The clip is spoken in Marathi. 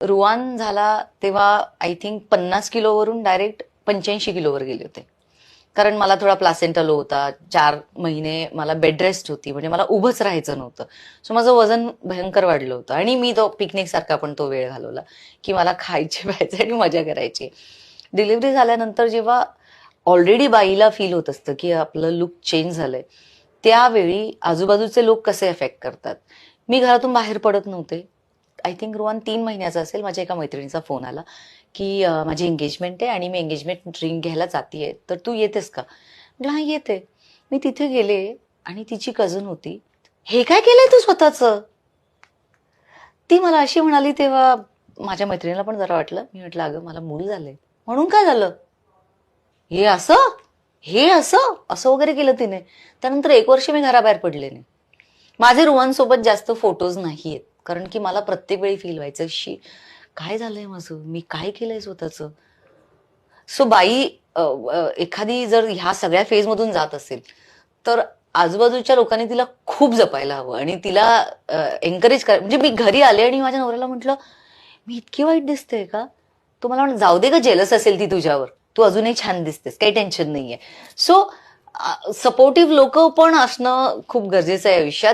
रुवान झाला तेव्हा आय थिंक 50 किलोवरून डायरेक्ट 85 किलोवर गेले होते. कारण मला थोडा प्लासेंटा लो होता. 4 महिने मला बेड रेस्ट होती, म्हणजे मला उभंच राहायचं नव्हतं. सो माझं वजन भयंकर वाढलं होतं आणि मी तो पिकनिक सारखा पण तो वेळ घालवला की मला खायचे प्यायचे आणि मजा करायची. डिलिव्हरी झाल्यानंतर जेव्हा ऑलरेडी बाईला फील होत असतं की आपलं लुक चेंज झालंय, त्यावेळी आजूबाजूचे लोक कसे अफेक्ट करतात. मी घरातून बाहेर पडत नव्हते. आय थिंक रुवान 3 महिन्याचा असेल. माझ्या एका मैत्रिणीचा फोन आला की माझी एंगेजमेंट आहे आणि मी एंगेजमेंट रिंग घ्यायला जातीये, तर तू येतेस का? म्हटलं हा येते. मी तिथे गेले आणि तिची कझन होती. हे काय केलंय तू स्वतःचं? ती मला अशी म्हणाली तेव्हा माझ्या मैत्रिणीला पण जरा वाटलं. मी म्हटलं अगं मला मूल झालंय. म्हणून काय झालं? हे असं हे असं असं वगैरे केलं तिने. त्यानंतर 1 वर्ष मी घराबाहेर पडले नाही. माझे रुवांसोबत जास्त फोटोज नाहीयेत, कारण की मला प्रत्येक वेळी फील व्हायचं शी काय झालंय माझं, मी काय केलंय स्वतःचं. सो बाई एखादी जर ह्या सगळ्या फेज मधून जात असेल तर आजूबाजूच्या लोकांनी तिला खूप जपायला हवं आणि तिला एनकरेज कर. म्हणजे मी घरी आले आणि माझ्या नवऱ्याला म्हटलं मी इतकी वाईट दिसते का? तो मला म्हणून जाऊ दे का, जेलस असेल ती तुझ्यावर, तू अजूनही छान दिसतेस, काही टेन्शन नाहीये. सो सपोर्टिव्ह लोक पण असणं खूप गरजेचं आहे आयुष्यात.